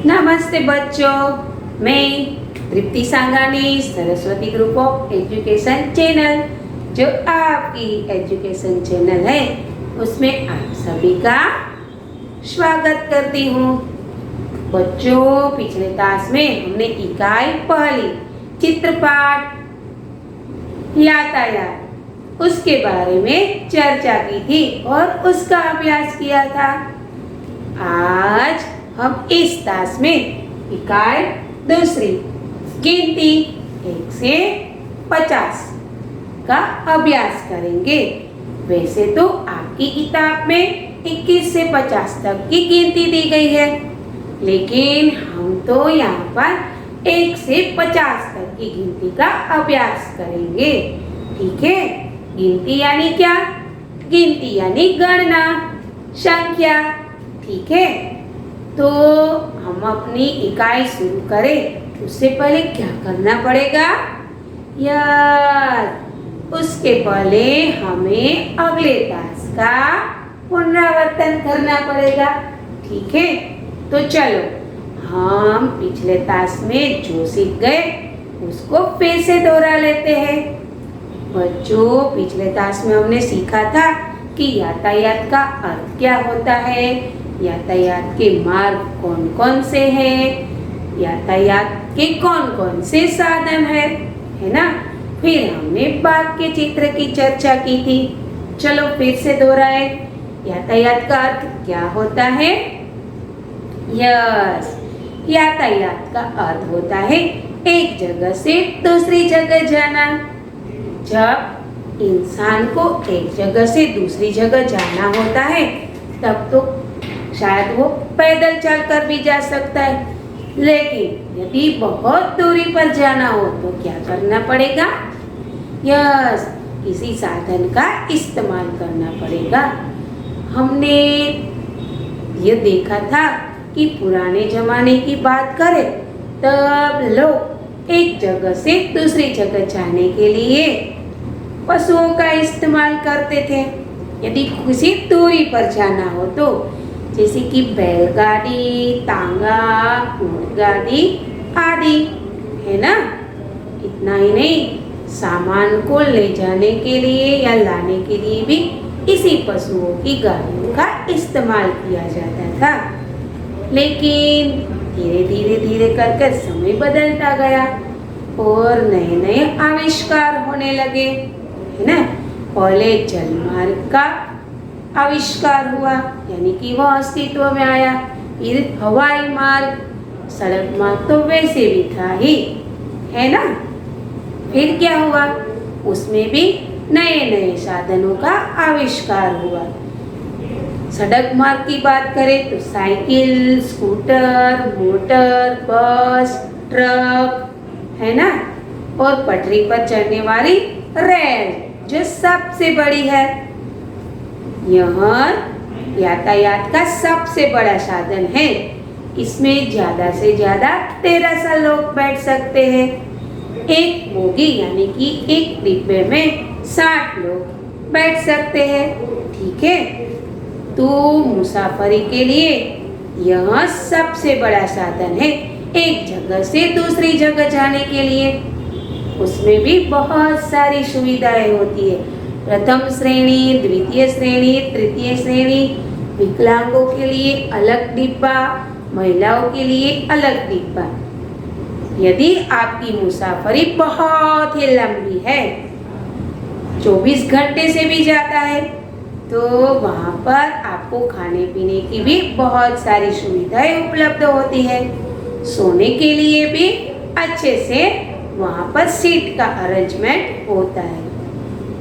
नमस्ते बच्चों, मैं Tripti Sangani Saraswati group of education channel, जो आपकी एजुकेशन चैनल है, उसमें आप सभी का स्वागत करती हूँ। बच्चों, पिछले क्लास में हमने इकाई पहली चित्रपाठ यातायात उसके बारे में चर्चा की थी और उसका अभ्यास किया था। आज हम इस क्लास में इकाई दूसरी गिनती 1 से 50 का अभ्यास करेंगे। वैसे तो आपकी किताब में 21 से 50 तक की गिनती दी गई है, लेकिन हम तो यहाँ पर 1 से 50 तक की गिनती का अभ्यास करेंगे। ठीक है? गिनती यानी क्या? गिनती यानी गणना, संख्या। ठीक है? तो हम अपनी इकाई शुरू करें उससे पहले क्या करना पड़ेगा यार? उसके पहले हमें अगले क्लास का पुनरावर्तन करना पड़ेगा। ठीक है? तो चलो हम पिछले क्लास में जो सीख गए उसको फिर से दोहरा लेते हैं। बच्चों, पिछले क्लास में हमने सीखा था कि यातायात का अर्थ क्या होता है, यातायात के मार्ग कौन कौन से हैं, यातायात के कौन कौन से साधन है ना। फिर हमने बाघ के चित्र की चर्चा की थी। चलो फिर से दोहराए। यातायात का अर्थ क्या होता है? यस, यातायात का अर्थ होता है एक जगह से दूसरी जगह जाना। जब इंसान को एक जगह से दूसरी जगह जाना होता है तब तो शायद वो पैदल चलकर भी जा सकता है, लेकिन यदि बहुत दूरी पर जाना हो तो क्या करना पड़ेगा? यस, किसी साधन का इस्तेमाल करना पड़ेगा। हमने ये देखा था कि पुराने जमाने की बात करें तब लोग एक जगह से दूसरी जगह जाने के लिए पशुओं का इस्तेमाल करते थे। यदि किसी दूरी पर जाना हो तो, जैसे कि बैलगाड़ी, तांगा, ऊंटगाड़ी आदि, है ना। इतना ही नहीं, सामान को ले जाने के लिए या लाने के लिए भी इसी पशुओं की गाड़ियों का इस्तेमाल किया जाता था। लेकिन धीरे धीरे कर समय बदलता गया और नए नए आविष्कार होने लगे, है ना। पहले जलमार्ग का आविष्कार हुआ, यानी कि वह अस्तित्व में आया। फिर हवाई मार्ग, सड़क मार्ग तो वैसे भी था ही, है ना। फिर क्या हुआ? उसमें भी नए नए साधनों का आविष्कार हुआ। सड़क मार्ग की बात करें तो साइकिल, स्कूटर, मोटर, बस, ट्रक, है ना। और पटरी पर चलने वाली रेल, जो सबसे बड़ी है। यह यातायात का सबसे बड़ा साधन है। इसमें ज्यादा से ज्यादा 1300 लोग बैठ सकते हैं। एक बोगी यानी कि एक डिब्बे में 60 लोग बैठ सकते हैं। ठीक है? तो मुसाफरी के लिए यह सबसे बड़ा साधन है, एक जगह से दूसरी जगह जाने के लिए। उसमें भी बहुत सारी सुविधाएं होती है। प्रथम श्रेणी, द्वितीय श्रेणी, तृतीय श्रेणी, विकलांगों के लिए अलग डिब्बा, महिलाओं के लिए अलग डिब्बा। यदि आपकी मुसाफरी बहुत ही लंबी है, 24 घंटे से भी ज़्यादा है, तो वहाँ पर आपको खाने पीने की भी बहुत सारी सुविधाएं उपलब्ध होती है। सोने के लिए भी अच्छे से वहाँ पर सीट का अरेंजमेंट होता है।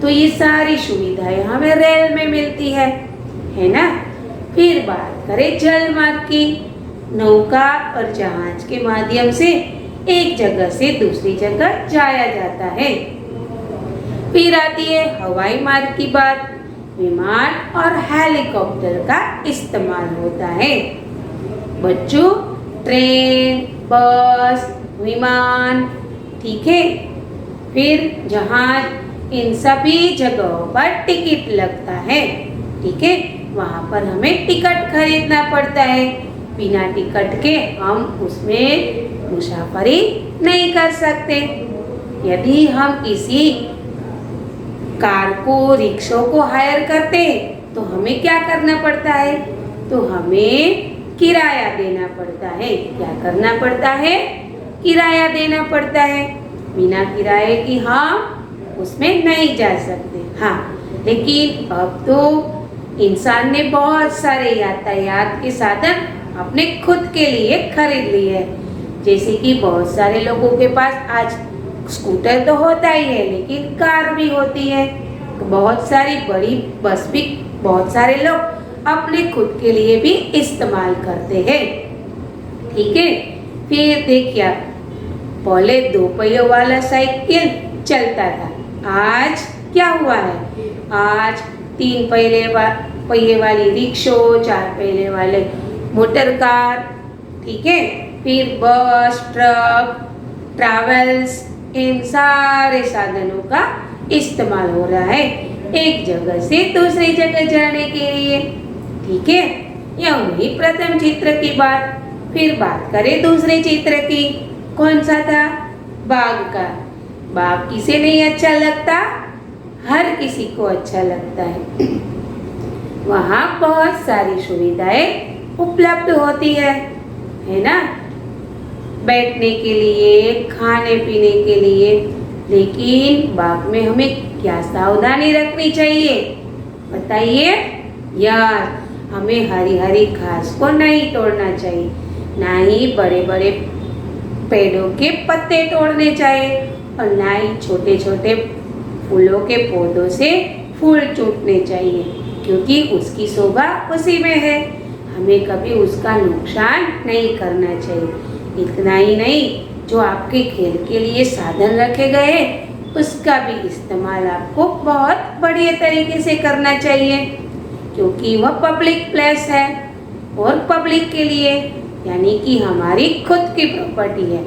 तो ये सारी सुविधाएं हमें रेल में मिलती है ना। फिर बात करें जल मार्ग की। नौका और जहाज के माध्यम से एक जगह से दूसरी जगह जाया जाता है। फिर आती है हवाई मार्ग की बात। विमान और हेलीकॉप्टर का इस्तेमाल होता है। बच्चों, ट्रेन, बस, विमान, ठीक है, फिर जहाज, इन सभी जगहों पर टिकट लगता है। ठीक है? वहाँ पर हमें टिकट खरीदना पड़ता है। बिना टिकट के हम उसमें मुसाफरी नहीं कर सकते। यदि हम किसी कार को, रिक्शा को हायर करते तो हमें क्या करना पड़ता है? तो हमें किराया देना पड़ता है। क्या करना पड़ता है? किराया देना पड़ता है। बिना किराए की हम उसमें नहीं जा सकते। हाँ, लेकिन अब तो इंसान ने बहुत सारे यातायात के साधन अपने खुद के लिए खरीद लिए हैं। जैसे कि बहुत सारे लोगों के पास आज स्कूटर तो होता ही है, लेकिन कार भी होती है। बहुत सारी बड़ी बस भी बहुत सारे लोग अपने खुद के लिए भी इस्तेमाल करते हैं। ठीक है, फिर देखिए, पहले 2 पहियों वाला साइकिल चलता था। आज क्या हुआ है? आज 3 पहिए वाली रिक्शा, 4 पहिए वाले मोटर कार, ठीक है, फिर बस, ट्रक, ट्रैवल्स, इन सारे साधनों का इस्तेमाल हो रहा है एक जगह से दूसरी जगह जाने के लिए। ठीक है, यह हुई प्रथम चित्र की बात। फिर बात करें दूसरे चित्र की। कौन सा था? बाघ का। बाघ किसे नहीं अच्छा लगता? हर किसी को अच्छा लगता है। वहाँ बहुत सारी सुविधाएं उपलब्ध होती है ना, बैठने के लिए, खाने पीने के लिए। लेकिन बाग में हमें क्या सावधानी रखनी चाहिए बताइए? यार, हमें हरी हरी घास को नहीं तोड़ना चाहिए, ना ही बड़े बड़े पेड़ों के पत्ते तोड़ने चाहिए, और ना ही छोटे छोटे फूलों के पौधों से फूल टूटने चाहिए, क्योंकि उसकी शोभा उसी में है। हमें कभी उसका नुकसान नहीं करना चाहिए। इतना ही नहीं, जो आपके खेल के लिए साधन रखे गए उसका भी इस्तेमाल आपको बहुत बढ़िया तरीके से करना चाहिए, क्योंकि वह पब्लिक प्लेस है और पब्लिक के लिए, यानी कि हमारी खुद की प्रॉपर्टी है,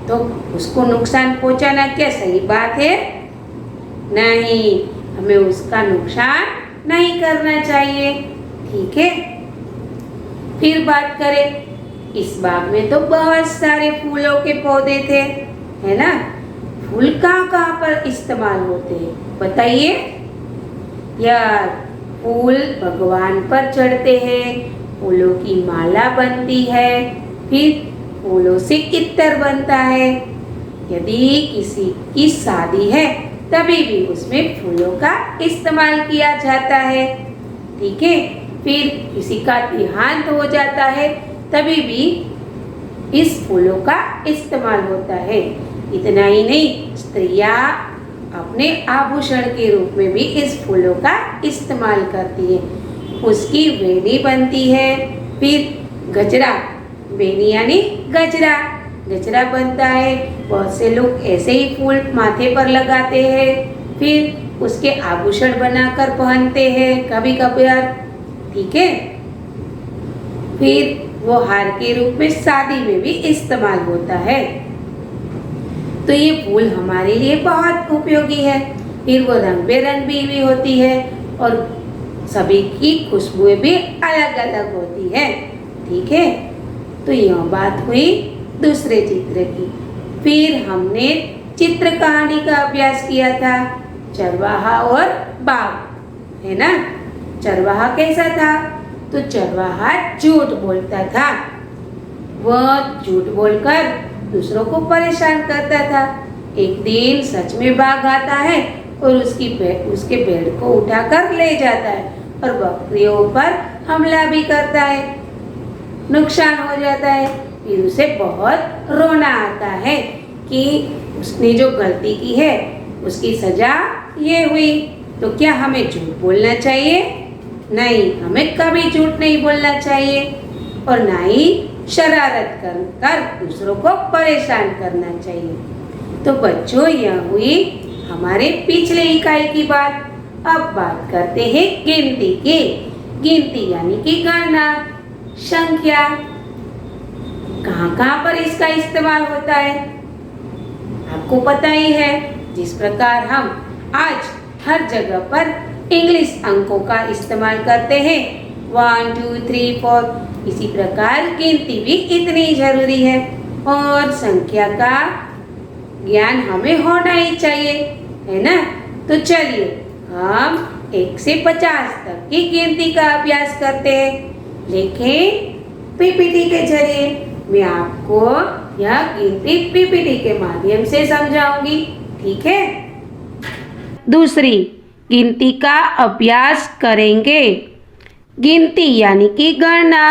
तो उसको नुकसान पहुंचाना क्या सही बात है? नहीं, हमें उसका नुकसान नहीं करना चाहिए। ठीक है, फिर बात करें, इस बाग में तो बहुत सारे फूलों के पौधे थे, है ना? फूल कहाँ कहाँ पर इस्तेमाल होते हैं बताइए? यार, फूल भगवान पर चढ़ते हैं, फूलों की माला बनती है, फिर फूलों से इत्र बनता है। यदि किसी की शादी है तभी भी उसमें फूलों का इस्तेमाल किया जाता है। ठीक है, फिर किसी का देहांत हो जाता है तभी भी इस फूलों का इस्तेमाल होता है। इतना ही नहीं, स्त्रियां अपने आभूषण के रूप में भी इस फूलों का इस्तेमाल करती है। उसकी वेणी बनती है, फिर गजरा, वेणी यानी गजरा, गजरा बनता है। बहुत से लोग ऐसे ही फूल माथे पर लगाते हैं, फिर उसके आभूषण बनाकर पहनते हैं कभी कभार। ठीक है, फिर वो हार के रूप में शादी में भी इस्तेमाल होता है। तो ये फूल हमारे लिए बहुत उपयोगी है। फिर वो रंग बेरंगी भी होती है और सभी की खुशबुएं भी अलग अलग होती है। ठीक है, तो यह बात हुई दूसरे चित्र की। फिर हमने चित्र कहानी का अभ्यास किया था, चरवाहा और बाघ, है ना? चरवाहा कैसा था? तो चरवाहा झूठ बोलता था। वह झूठ बोलकर दूसरों को परेशान करता था। एक दिन सच में बाघ आता है और उसके भेड़ को उठाकर ले जाता है और बकरियों पर हमला भी करता है, नुकसान हो जाता है। फिर उसे बहुत रोना आता है कि उसने जो गलती की है उसकी सजा ये हुई। तो क्या हमें झूठ बोलना चाहिए? नहीं, हमें कभी झूठ नहीं बोलना चाहिए, और ना ही शरारत कर दूसरों को परेशान करना चाहिए। तो बच्चों, यह हुई हमारे पिछले इकाई की बात। अब बात करते हैं गिनती की। गिनती यानी कि गणना, संख्या। कहाँ कहाँ पर इसका इस्तेमाल होता है आपको पता ही है। जिस प्रकार हम आज हर जगह पर इंग्लिश अंकों का इस्तेमाल करते हैं, 1 2 3 4। इसी प्रकार गिनती भी इतनी जरूरी है और संख्या का ज्ञान हमें होना ही चाहिए, है ना। तो चलिए हम 1 से 50 तक की गिनती का अभ्यास करते हैं, लेकिन पीपीटी के जरिए। मैं आपको यह गिनती पीपीटी के माध्यम से समझाऊंगी, ठीक है। दूसरी गिनती का अभ्यास करेंगे। गिनती यानी कि गणना।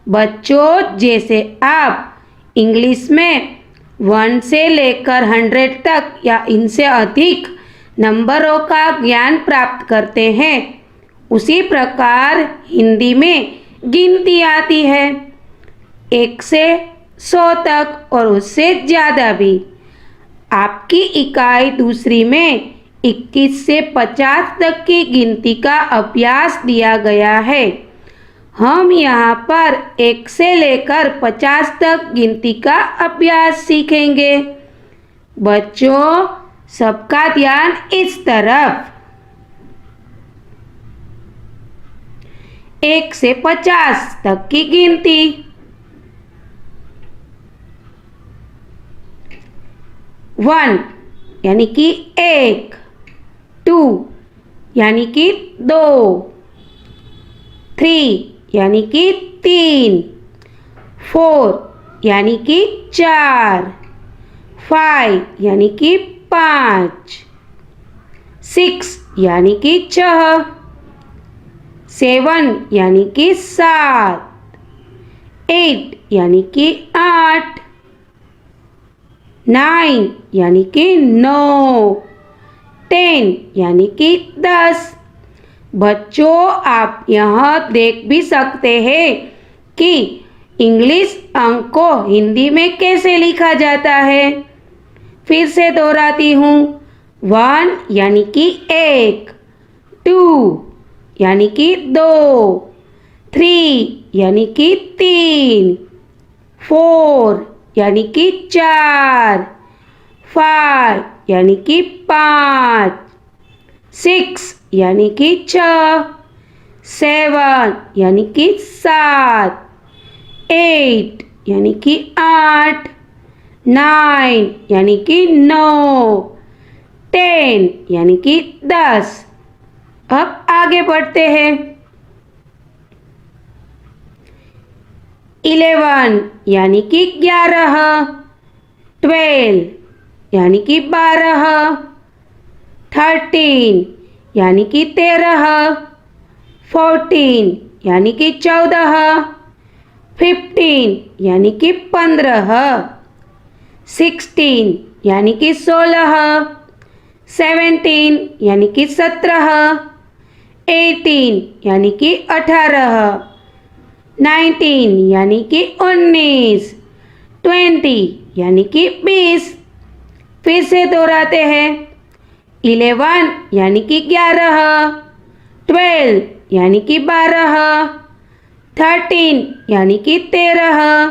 बच्चों, जैसे आप इंग्लिश में 1 से लेकर 100 तक या इनसे अधिक नंबरों का ज्ञान प्राप्त करते हैं, उसी प्रकार हिंदी में गिनती आती है 1 से 100 तक और उससे ज़्यादा भी। आपकी इकाई दूसरी में 21 से 50 तक की गिनती का अभ्यास दिया गया है। हम यहाँ पर 1 से लेकर 50 तक गिनती का अभ्यास सीखेंगे। बच्चों, सबका ध्यान इस तरफ। 1 से 50 तक की गिनती। 1 यानी कि 1, 2 यानी कि 2, 3 यानी कि 3, 4 यानी कि 4, 5 यानी कि 5, 6 यानी कि 6, 7 यानी कि 7, 8 यानी कि 8, 9 यानी कि 9, 10 यानी कि 10। बच्चों, आप यहाँ देख भी सकते हैं कि इंग्लिश अंक को हिंदी में कैसे लिखा जाता है। फिर से दोहराती हूँ। 1 यानी कि 1, 2 यानी कि 2, 3 यानी कि 3, 4 यानी कि 4, 5 यानी कि 5, 6 यानी कि 6, 7 यानी कि 7, 8 यानी कि 8, 9 यानी कि 9, 10 यानी कि 10। अब आगे बढ़ते हैं। 11 यानी कि 11, 12 यानी कि 12, 13 यानी कि 13, 14 यानी कि 14, 15 यानी कि 15, 16 यानी कि 16, 17 यानी कि 17, 18 यानी कि 18, 19 यानी कि 19, 20 यानी कि 20। फिर से दोहराते हैं। 11 यानी कि 11, 12 यानी कि 12, 13 यानी कि 13,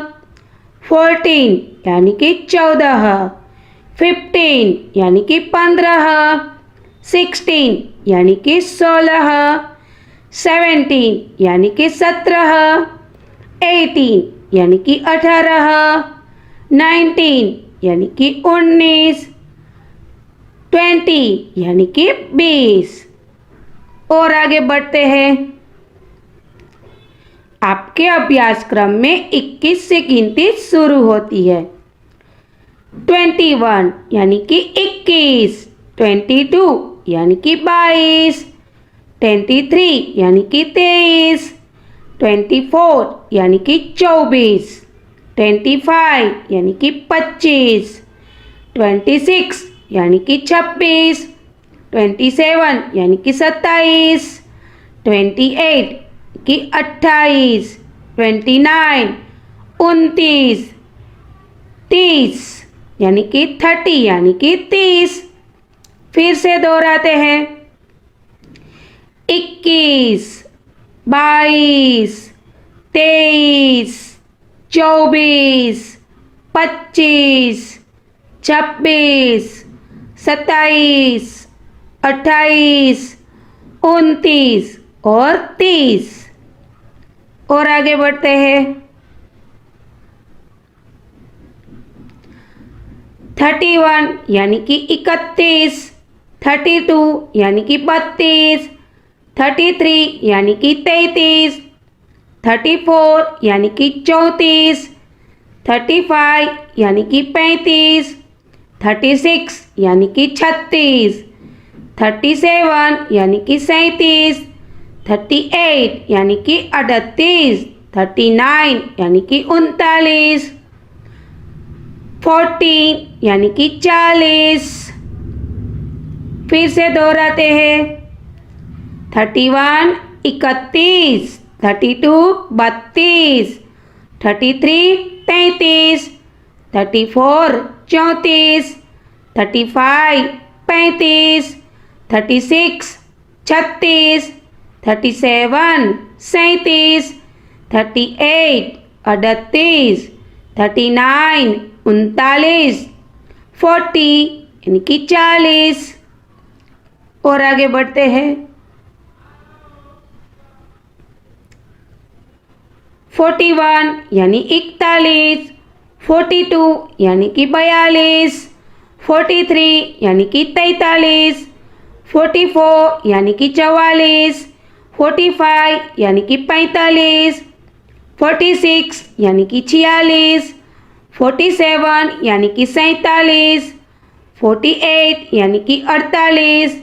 14 यानी कि 14, 15 यानी कि 15, 16 यानी कि 16, 17 यानी कि 17, 18 यानी कि 18, 19 यानी कि 19, 20 यानी कि 20। और आगे बढ़ते हैं। आपके अभ्यासक्रम में 21 से गिनती शुरू होती है। 21 यानी कि 21, 22 यानी कि 22, 23 यानी कि 23, 24 यानी कि 24, 25 यानी कि 25, 26 यानी कि 26, 27 यानी कि 27, 28 कि 28, 29, 29, 30 यानी कि 30 यानी कि 30। फिर से दोहराते हैं। 21, 22, 23, 24, 25, 26, 27, 28, 29 और 30। और आगे बढ़ते हैं। 31 यानी कि 31, 32 यानी कि 32, 33 यानी कि 33, 34 यानी कि 34, 35 यानी कि 35, 36 यानी कि 36, 37 यानी कि 37, 38 यानी कि 38, 39 यानी कि 39, 40 यानी कि 40। फिर से दोहराते हैं। 31 31, 32 32, 33 33, 34 34, 35 35, 36 36, 37 37, 38 38, 39 39, 40 यानी कि 40। और आगे बढ़ते हैं। 41 यानी 41, 42 यानी कि 42, 43 यानी कि 43, 44 यानी कि 44, 45 यानी कि 45, 46 यानी कि 46, 47 यानी कि 47, 48 यानी कि 48,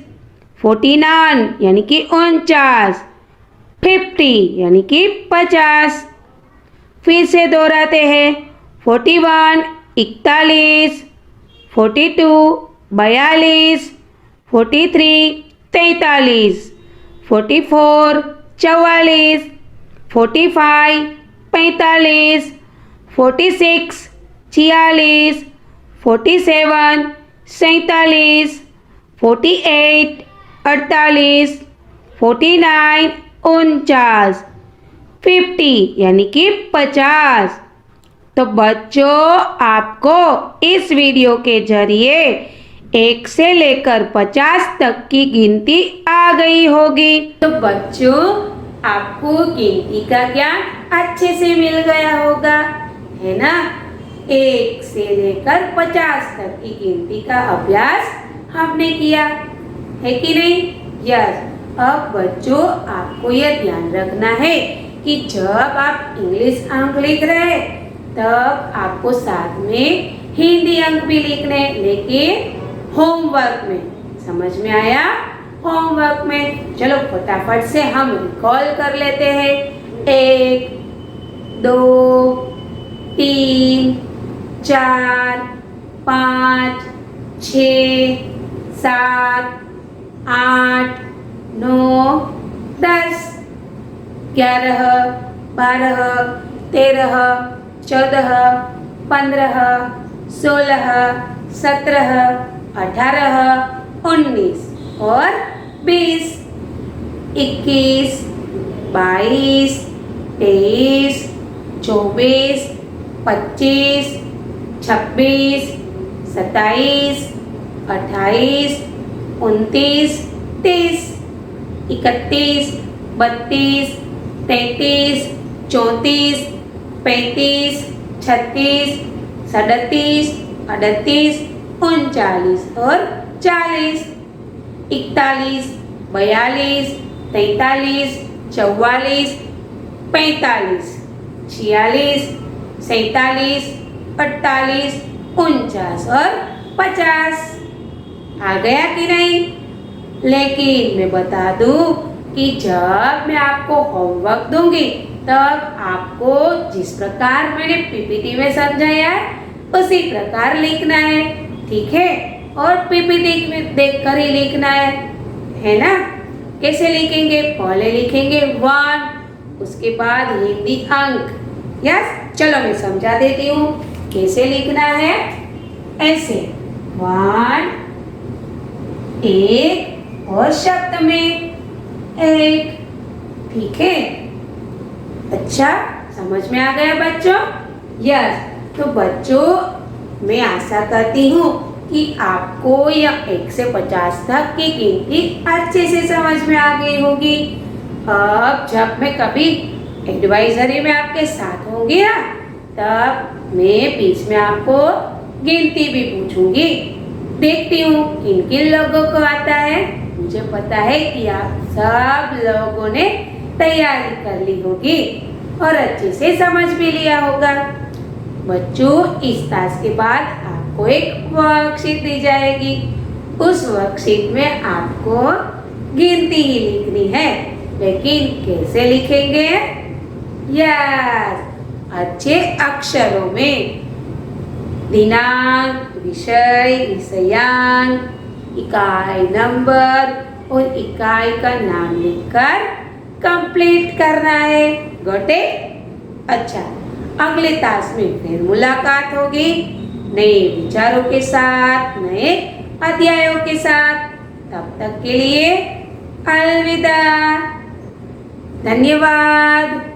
49 यानी कि 49, 50 यानी कि 50। फिर से दोहराते हैं। 41 41, 42 42, 43 43, 44 44, 45 45, 46 46, 47 47, 48 48, 49 49, 50 यानी कि 50। तो बच्चों, आपको इस वीडियो के जरिए 1 से लेकर 50 तक की गिनती आ गई होगी। तो बच्चों, आपको गिनती का ज्ञान अच्छे से मिल गया होगा, है ना। 1 से लेकर 50 तक की गिनती का अभ्यास हमने किया है कि नहीं? यस। अब बच्चों, आपको यह ध्यान रखना है कि जब आप इंग्लिश अंक लिख रहे हैं तब आपको साथ में हिंदी अंक भी लिखने, लेकिन होमवर्क में। समझ में आया? होमवर्क में। चलो फटाफट से हम रिकॉल कर लेते हैं। 1 2 3 4 5 6 7 8 9 10, 11 12 13 14 15 16 17 18 19 और 20, 21 22 23 24 25 26 27 28 29 30, 31 32 33 34 35 36 37 38 39 और 40, 41 42 43 44 45 46 47 48 49 और 50। आ गया कि नहीं? लेकिन मैं बता दूं कि जब मैं आपको होमवर्क दूंगी तब आपको जिस प्रकार मैंने पीपीटी में समझाया है उसी प्रकार लिखना है, ठीक है। और पीपीटी में देखकर ही लिखना है ना। कैसे लिखेंगे? पहले लिखेंगे 1, उसके बाद हिंदी अंक। यस, चलो मैं समझा देती हूँ कैसे लिखना है। ऐसे 1, 1 और शब्द में 1, ठीक है। अच्छा, समझ में आ गया बच्चों? यस। तो बच्चों, मैं आशा करती हूँ कि आपको यह 1 से 50 तक की गिनती अच्छे से समझ में आ गई होगी। अब जब मैं कभी एडवाइजरी में आपके साथ होंगी ना, तब मैं बीच में आपको गिनती भी पूछूंगी। देखती हूँ किन किन लोगों को आता है। मुझे पता है कि आप सब लोगों ने तैयारी कर ली होगी और अच्छे से समझ भी लिया होगा। बच्चों, इस टास्क के बाद आपको एक वर्कशीट दी जाएगी। उस वर्कशीट में आपको गिनती ही लिखनी है, लेकिन कैसे लिखेंगे? यस, अच्छे अक्षरों में। दिनांक, विषय, विषयांक, इकाई नंबर और इकाई का नाम लिखकर कंप्लीट करना है। Got it? अच्छा, अगले टास्क में फिर मुलाकात होगी नए विचारों के साथ, नए अध्यायों के साथ। तब तक के लिए अलविदा। धन्यवाद।